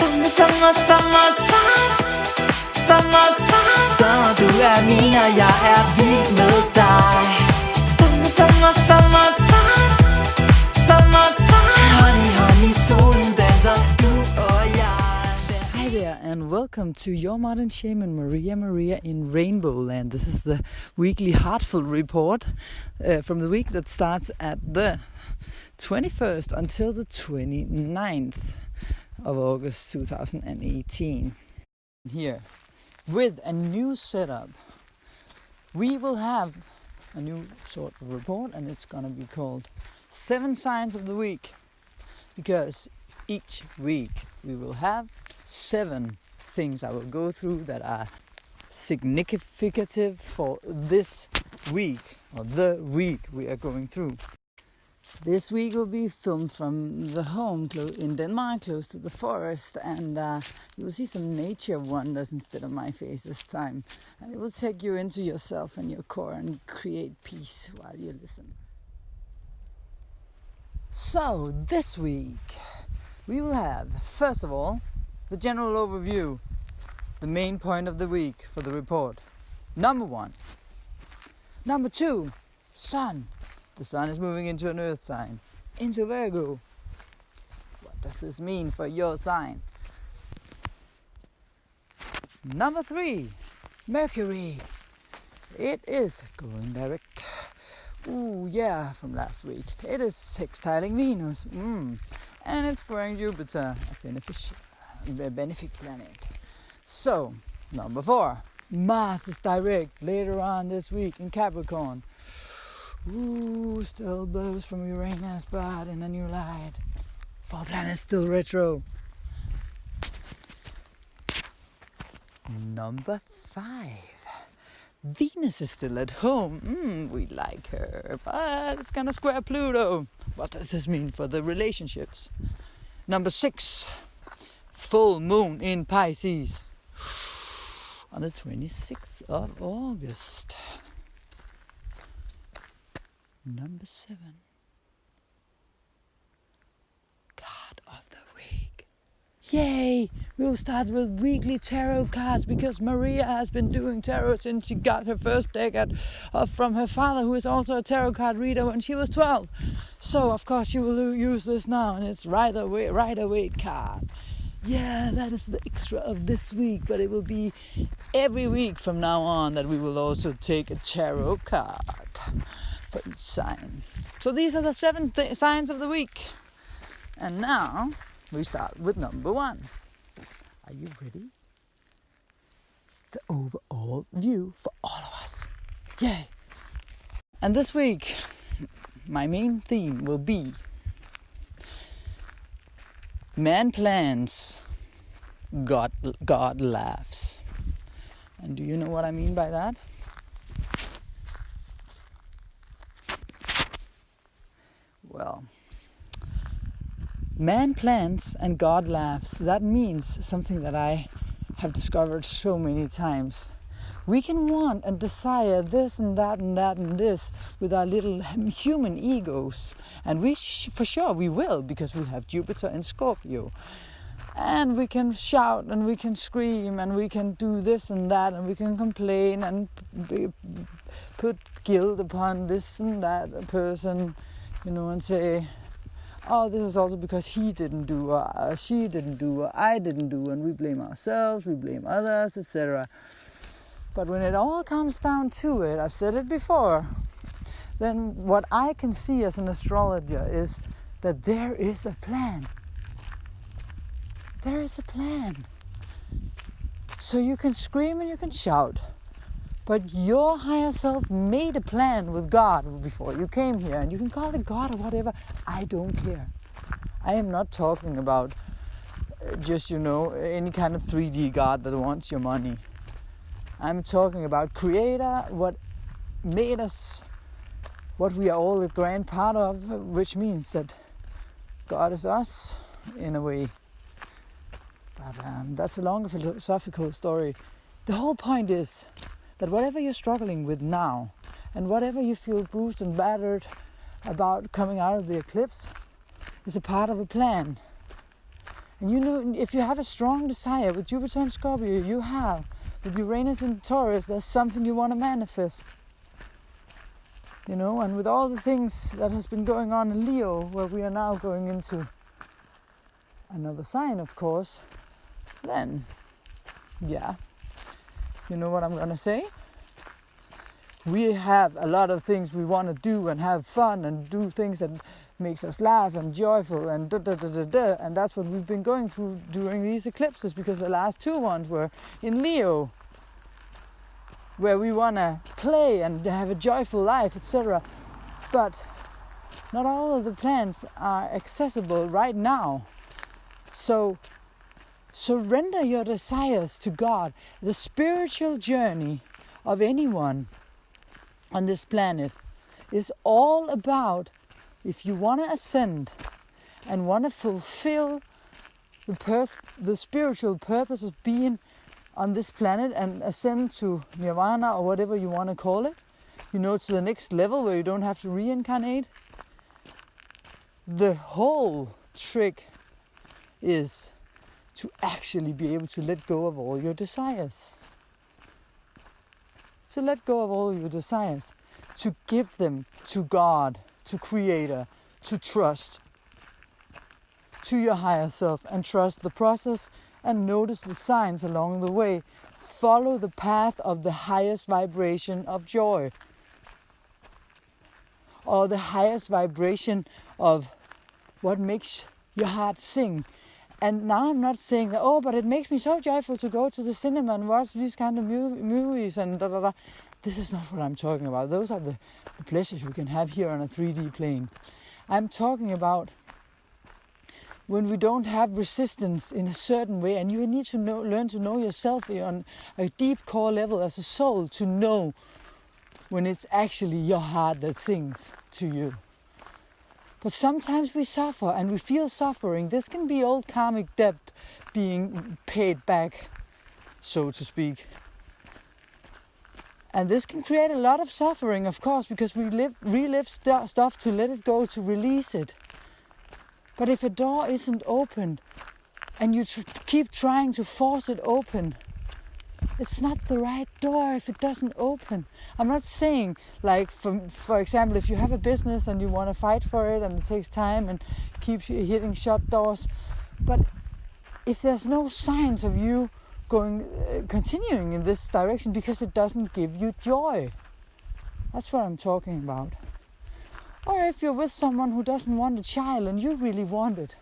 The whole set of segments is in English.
Summertime, summertime. Så du min, og jeg vild med dig. Summertime, summertime. Honey, solen danser, du og jeg. Hi there and welcome to your modern shaman Maria in RainbowLand. This is the weekly heartful report from the week that starts at the 21st until the 29th of August 2018. Here with a new setup. We will have a new sort of report, and it's gonna be called 7 Signs of the Week, because each week we will have 7 things I will go through that are significant for this week, or the week we are going through. This week will be filmed from the home in Denmark, close to the forest, and you will see some nature wonders instead of my face this time. And it will take you into yourself and your core and create peace while you listen. So, this week we will have, first of all, the general overview, the main point of the week for the report. Number 1. Number 2, Sun. The Sun is moving into an earth sign, into Virgo. What does this mean for your sign? Number 3, Mercury. It is going direct. Ooh, yeah, from last week. It is sextiling Venus. And it's squaring Jupiter, a benefic planet. So, number 4, Mars is direct later on this week in Capricorn. Ooh, still blows from Uranus, but in a new light. 4 planets still retro. Number 5. Venus is still at home. We like her, but it's gonna square Pluto. What does this mean for the relationships? Number 6. Full moon in Pisces on the 26th of August. Number 7. Card of the week. Yay! We'll start with weekly tarot cards, because Maria has been doing tarot since she got her first deck from her father, who is also a tarot card reader, when she was 12. So of course she will use this now, and it's Rider-Waite card. Yeah, that is the extra of this week, but it will be every week from now on that we will also take a tarot card for each sign. So these are the 7 signs of the week. And now we start with number 1. Are you ready? The overall view for all of us. Yay! And this week, my main theme will be man plans, God laughs. And do you know what I mean by that? Well, man plans and God laughs. That means something that I have discovered so many times. We can want and desire this and that and that and this with our little human egos. And for sure we will, because we have Jupiter in Scorpio. And we can shout and we can scream and we can do this and that, and we can complain and put guilt upon this and that person, and say, oh, this is also because he didn't do, or she didn't do, or I didn't do, and we blame ourselves, we blame others, etc. But when it all comes down to it, I've said it before, then what I can see as an astrologer is that there is a plan. There is a plan. So you can scream and you can shout, but your higher self made a plan with God before you came here, and you can call it God or whatever. I don't care. I am not talking about just, any kind of 3D God that wants your money. I'm talking about Creator, what made us, what we are all a grand part of, which means that God is us, in a way. But that's a longer philosophical story. The whole point is that whatever you're struggling with now, and whatever you feel bruised and battered about coming out of the eclipse, is a part of a plan. And you know, if you have a strong desire with Jupiter and Scorpio, you have with Uranus and Taurus, there's something you want to manifest. You know, and with all the things that has been going on in Leo, where we are now going into another sign, of course, then, yeah, you know what I'm going to say? We have a lot of things we want to do and have fun and do things that makes us laugh and joyful and da. And that's what we've been going through during these eclipses, because the last two ones were in Leo, where we want to play and have a joyful life, etc. But not all of the plans are accessible right now. So surrender your desires to God. The spiritual journey of anyone on this planet is all about, if you want to ascend and want to fulfill the spiritual purpose of being on this planet and ascend to nirvana or whatever you want to call it, you know, to the next level where you don't have to reincarnate. The whole trick is to actually be able to let go of all your desires. To let go of all your desires, to give them to God, to Creator, to trust, to your higher self, and trust the process and notice the signs along the way. Follow the path of the highest vibration of joy, or the highest vibration of what makes your heart sing. And now I'm not saying that, oh, but it makes me so joyful to go to the cinema and watch these kind of movies and da. This is not what I'm talking about. Those are the pleasures we can have here on a 3D plane. I'm talking about when we don't have resistance in a certain way, and you need to learn to know yourself on a deep core level as a soul, to know when it's actually your heart that sings to you. But sometimes we suffer and we feel suffering. This can be old karmic debt being paid back, so to speak. And this can create a lot of suffering, of course, because we relive stuff to let it go, to release it. But if a door isn't open and you keep trying to force it open, it's not the right door if it doesn't open. I'm not saying, like, for example, if you have a business and you want to fight for it and it takes time and keep hitting shut doors, but if there's no signs of you continuing in this direction because it doesn't give you joy, that's what I'm talking about. Or if you're with someone who doesn't want a child and you really want it,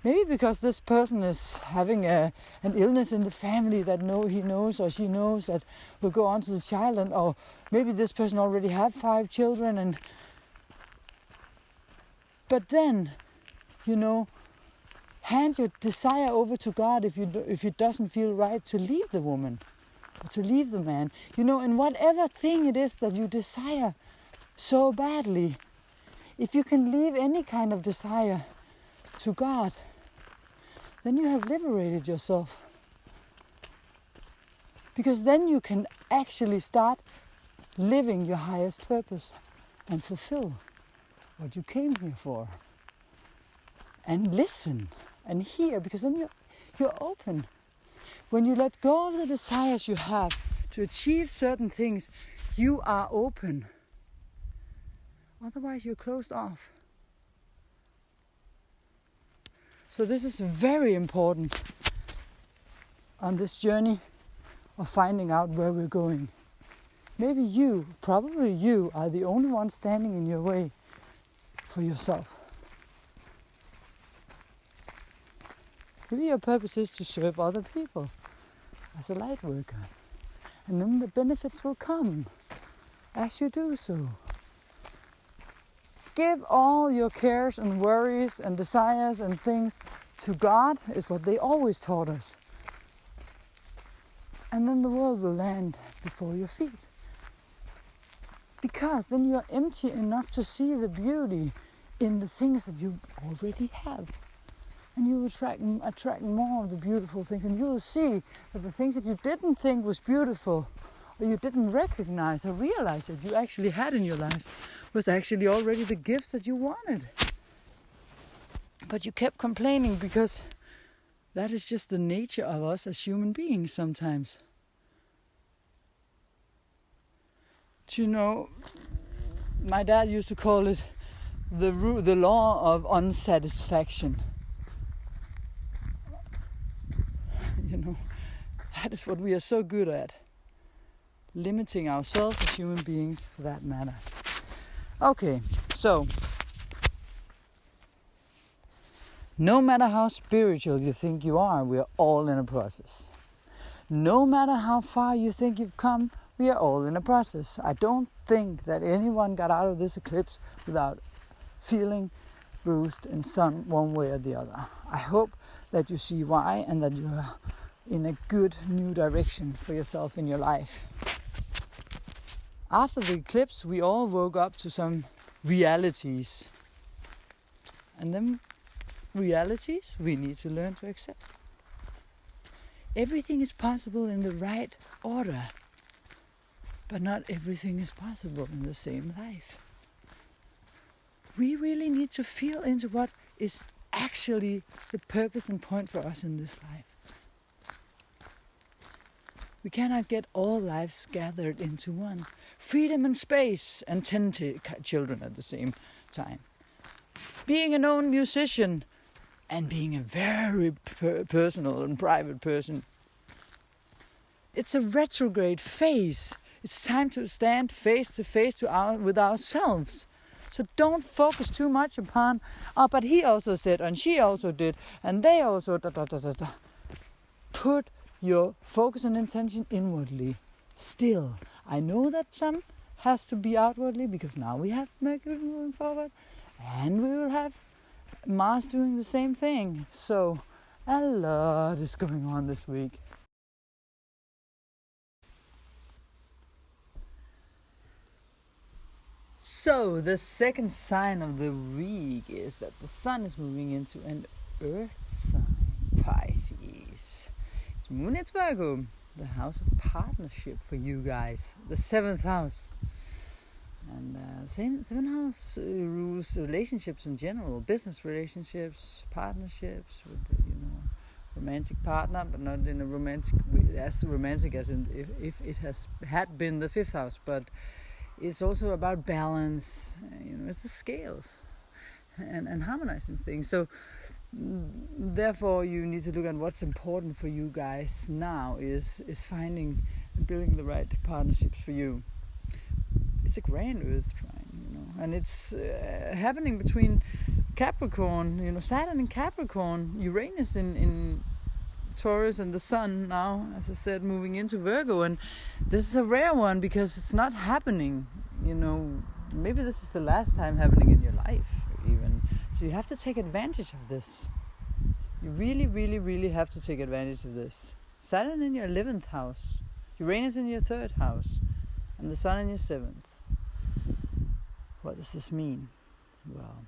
maybe because this person is having an illness in the family that he knows or she knows that will go on to the child, or maybe this person already had 5 children, but then, you know, hand your desire over to God if it doesn't feel right to leave the woman or to leave the man. You know, in whatever thing it is that you desire so badly, if you can leave any kind of desire to God, then you have liberated yourself. Because then you can actually start living your highest purpose and fulfill what you came here for. And listen and hear, because then you're open. When you let go of the desires you have to achieve certain things, you are open. Otherwise you're closed off. So this is very important on this journey of finding out where we're going. Maybe probably you are the only one standing in your way for yourself. Maybe your purpose is to serve other people as a light worker. And then the benefits will come as you do so. Give all your cares and worries and desires and things to God, is what they always taught us. And then the world will land before your feet. Because then you're empty enough to see the beauty in the things that you already have. And you attract more of the beautiful things. And you will see that the things that you didn't think was beautiful, or you didn't recognize or realize that you actually had in your life, was actually already the gifts that you wanted. But you kept complaining because That is just the nature of us as human beings sometimes. You know, my dad used to call it the law of unsatisfaction. You know, that is what we are so good at. Limiting ourselves as human beings for that matter. Okay, so no matter how spiritual you think you are, we are all in a process. No matter how far you think you've come, we are all in a process. I don't think that anyone got out of this eclipse without feeling bruised in some one way or the other. I hope that you see why and that you are in a good new direction for yourself in your life. After the eclipse, we all woke up to some realities. And them realities we need to learn to accept. Everything is possible in the right order, but not everything is possible in the same life. We really need to feel into what is actually the purpose and point for us in this life. We cannot get all lives gathered into one. Freedom and space and 10 children at the same time. Being a known musician and being a very personal and private person. It's a retrograde phase. It's time to stand face to face with ourselves. So don't focus too much upon, but he also said, and she also did, and they also Put your focus and intention inwardly. Still, I know that some has to be outwardly because now we have Mercury moving forward and we will have Mars doing the same thing. So a lot is going on this week. So the second sign of the week is that the sun is moving into an earth sign, Pisces. It's moon at Virgo, the house of partnership for you guys, the 7th house. And seventh house rules relationships in general, business relationships, partnerships with romantic partner, but not in a romantic way, as romantic as in if it had been the 5th house, but it's also about balance. It's the scales and harmonizing things. So therefore you need to look at what's important for you guys now is finding and building the right partnerships for you. It's a grand earth trine, and it's happening between Capricorn, Saturn in Capricorn, Uranus in Taurus, and the sun now, as I said, moving into Virgo. And this is a rare one because it's not happening, maybe this is the last time happening in your life even. So you have to take advantage of this. You really, really, really have to take advantage of this. Saturn in your 11th house, Uranus in your 3rd house, and the sun in your 7th. What does this mean? Well,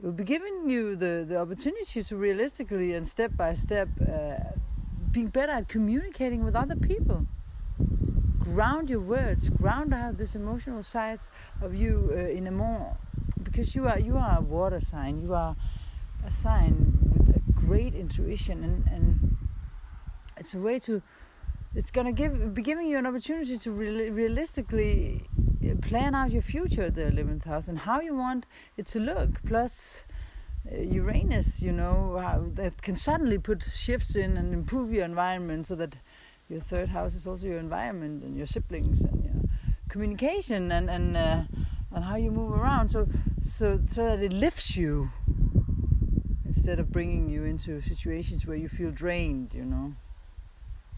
it will be giving you the opportunity to realistically and step by step being better at communicating with other people. Ground your words, ground out this emotional sides of you in a more, because you are a water sign. You are a sign with a great intuition, and it's a way to. It's gonna be giving you an opportunity to realistically plan out your future at the 11th house and how you want it to look. Plus Uranus, how that can suddenly put shifts in and improve your environment, so that your 3rd house is also your environment and your siblings and your communication and how you move around. So that it lifts you instead of bringing you into situations where you feel drained.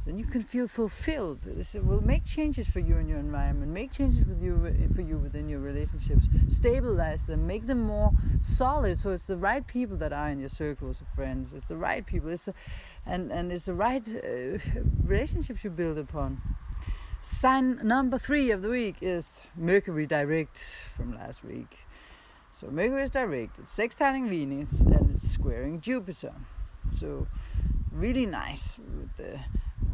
Then you can feel fulfilled. It will make changes for you in your environment, make changes for you within your relationships, stabilize them, make them more solid, so it's the right people that are in your circles of friends. It's the right people. It's the right relationships you build upon. Sign number 3 of the week is Mercury direct from last week. So Mercury is direct. It's sextiling Venus and it's squaring Jupiter. So really nice with the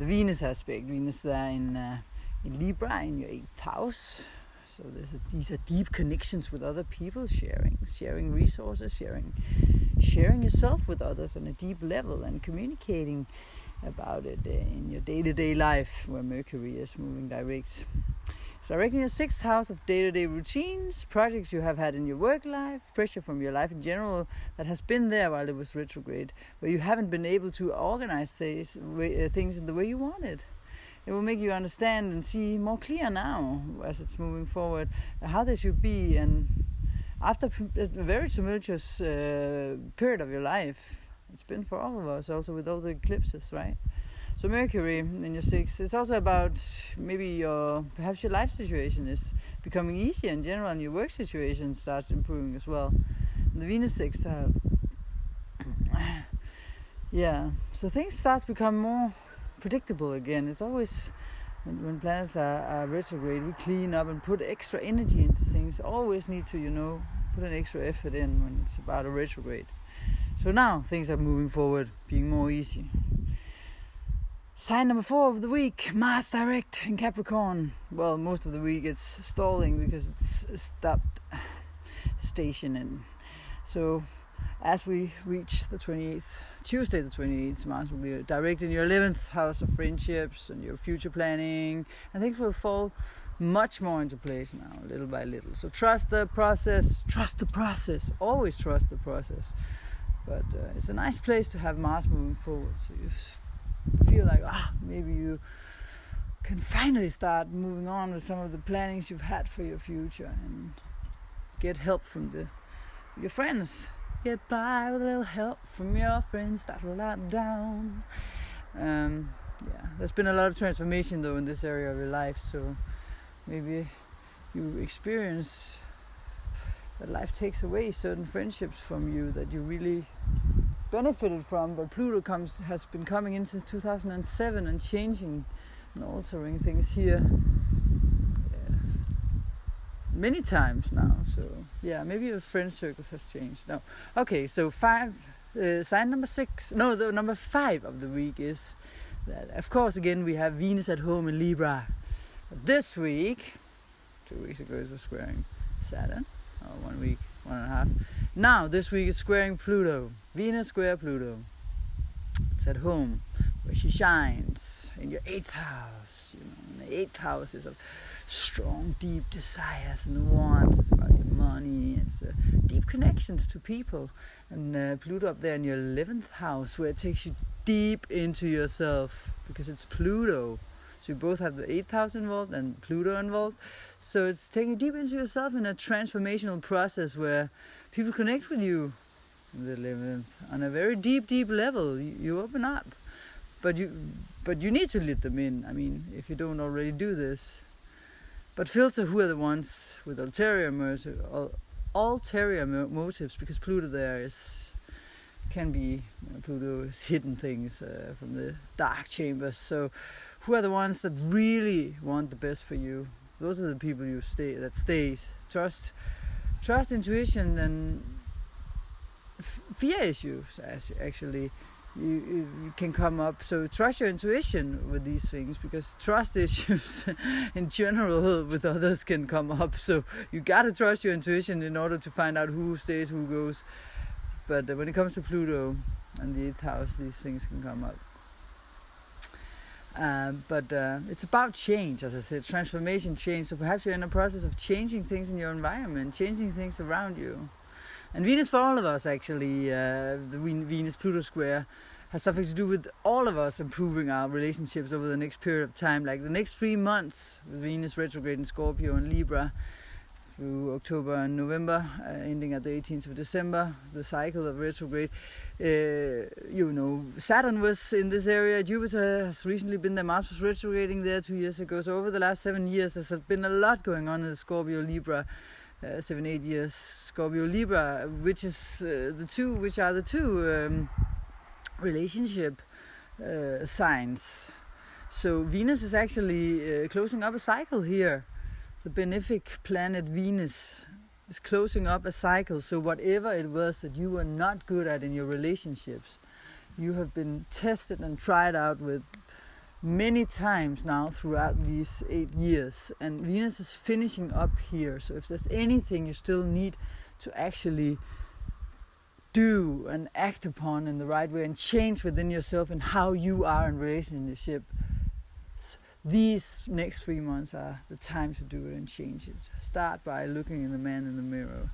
Venus aspect. Venus there in Libra in your 8th house. So these are deep connections with other people, sharing resources, sharing yourself with others on a deep level and communicating about it in your day-to-day life, where Mercury is moving direct. It's directing your 6th house of day-to-day routines, projects you have had in your work life, pressure from your life in general that has been there while it was retrograde, where you haven't been able to organize things in the way you wanted. It will make you understand and see more clear now, as it's moving forward, how they should be. And after a very tumultuous period of your life, it's been for all of us, also with all the eclipses, right? So Mercury in your 6th, it's also about maybe perhaps your life situation is becoming easier in general, and your work situation starts improving as well. And the Venus sextile, yeah, so things start to become more predictable again. It's always when planets are retrograde, we clean up and put extra energy into things. Always need to, put an extra effort in when it's about a retrograde. So now things are moving forward, being more easy. Sign number 4 of the week, Mars direct in Capricorn. Well, most of the week it's stalling because it's stopped stationing. So as we reach the 28th, Tuesday the 28th, Mars will be direct in your 11th house of friendships and your future planning, and things will fall much more into place now, little by little. So trust the process, always trust the process. But it's a nice place to have Mars moving forward, so you feel like maybe you can finally start moving on with some of the plannings you've had for your future and get help from your friends. Get by with a little help from your friends, start a lot down. There's been a lot of transformation though in this area of your life, so maybe you experience that life takes away certain friendships from you that you really benefited from, but Pluto has been coming in since 2007 and changing and altering things here many times now. So maybe your friend circles has changed. No, okay. So sign number 6. No, the number 5 of the week is that, of course, again we have Venus at home in Libra. But this week, 2 weeks ago it was squaring Saturn. 1 week, 1.5. Now this week it's squaring Pluto. Venus square Pluto. It's at home, where she shines, in your 8th house. And the 8th house is of strong, deep desires and wants. It's about your money. It's deep connections to people. And Pluto up there in your 11th house, where it takes you deep into yourself, because it's Pluto. So you both have the 8th house involved and Pluto involved. So it's taking you deep into yourself in a transformational process where people connect with you in the 11th on a very deep level. You open up. But you need to let them in. I mean, if you don't already do this. But filter who are the ones with ulterior motives, because Pluto there can be, Pluto is hidden things from the dark chambers. So who are the ones that really want the best for you? Those are the people that stays. Trust intuition and fear issues actually you can come up. So trust your intuition with these things, because trust issues in general with others can come up. So you gotta trust your intuition in order to find out who stays, who goes. But when it comes to Pluto and the 8th house, these things can come up. But it's about change, as I said, transformation, change. So perhaps you're in a process of changing things in your environment, changing things around you. And Venus for all of us, actually, the Venus-Pluto square has something to do with all of us improving our relationships over the next period of time. Like the next 3 months, with Venus retrograde in Scorpio and Libra, through October and November, ending at the 18th of December, the cycle of retrograde. Saturn was in this area, Jupiter has recently been there, Mars was retrograding there 2 years ago. So over the last 7 years, there's been a lot going on in the Scorpio-Libra, 7-8 years, Scorpio-Libra, which are the two relationship signs. So Venus is actually closing up a cycle here. The benefic planet Venus is closing up a cycle. So whatever it was that you were not good at in your relationships, you have been tested and tried out with many times now throughout these 8 years. And Venus is finishing up here. So if there's anything you still need to actually do and act upon in the right way and change within yourself and how you are in relationship. These next 3 months are the time to do it and change it. Start by looking in the man in the mirror,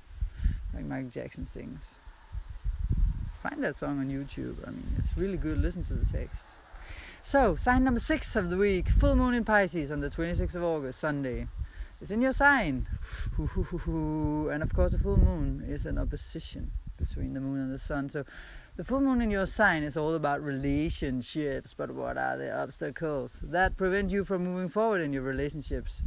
like Michael Jackson sings. Find that song on YouTube. I mean, it's really good. Listen to the text. So, sign number 6 of the week, full moon in Pisces on the 26th of August, Sunday. It's in your sign. And of course, the full moon is an opposition between the moon and the sun. So, the full moon in your sign is all about relationships. But what are the obstacles that prevent you from moving forward in your relationships?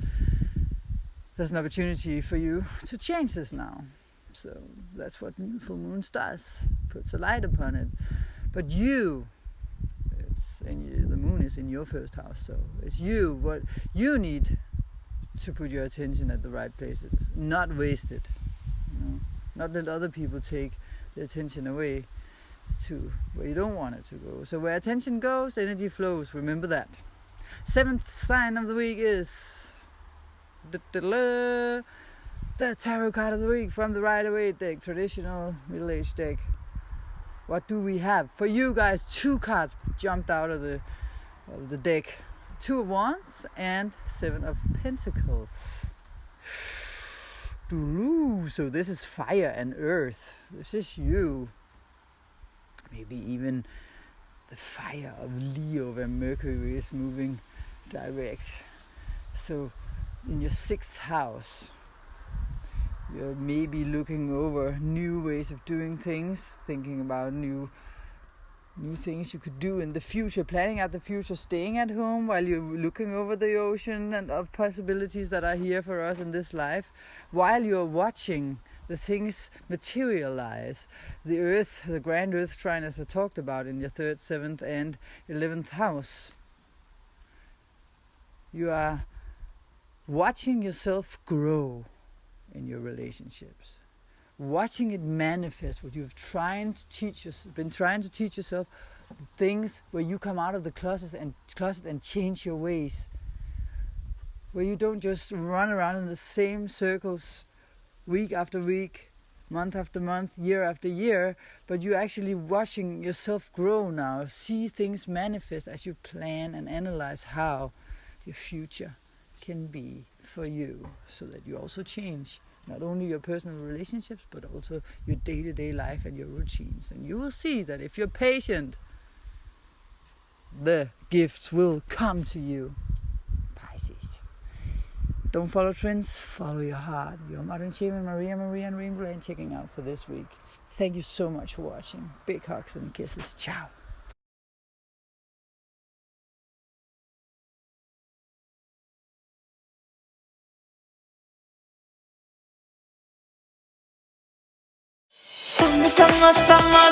There's an opportunity for you to change this now. So, that's what full moon does. Puts a light upon it. But you... the moon is in your first house, so it's you. What you need to put your attention at the right places, not waste it. Not let other people take the attention away to where you don't want it to go. So where attention goes, energy flows. Remember that. 7th sign of the week is the tarot card of the week from the Rider-Waite deck, traditional middle-aged deck. What do we have? For you guys, 2 cards jumped out of the deck. 2 of Wands and 7 of Pentacles. So this is fire and earth. This is you. Maybe even the fire of Leo, where Mercury is moving direct. So in your 6th house, you're maybe looking over new ways of doing things, thinking about new things you could do in the future, planning out the future, staying at home while you're looking over the ocean and of possibilities that are here for us in this life, while you're watching the things materialize. The earth, the grand earth trine, as I talked about in your 3rd, 7th and 11th house. You are watching yourself grow in your relationships, watching it manifest what you've been trying to teach yourself, the things where you come out of the closet and change your ways, where you don't just run around in the same circles week after week, month after month, year after year, but you're actually watching yourself grow now, see things manifest as you plan and analyze how your future can be for you, so that you also change not only your personal relationships but also your day-to-day life and your routines. And you will see that if you're patient, the gifts will come to you. Pisces. Don't follow trends, follow your heart. Your modern shaman, Maria and RainbowLand checking out for this week. Thank you so much for watching. Big hugs and kisses. Ciao. Summertime.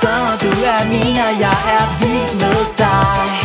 Så du er min, og jeg er vild med dig.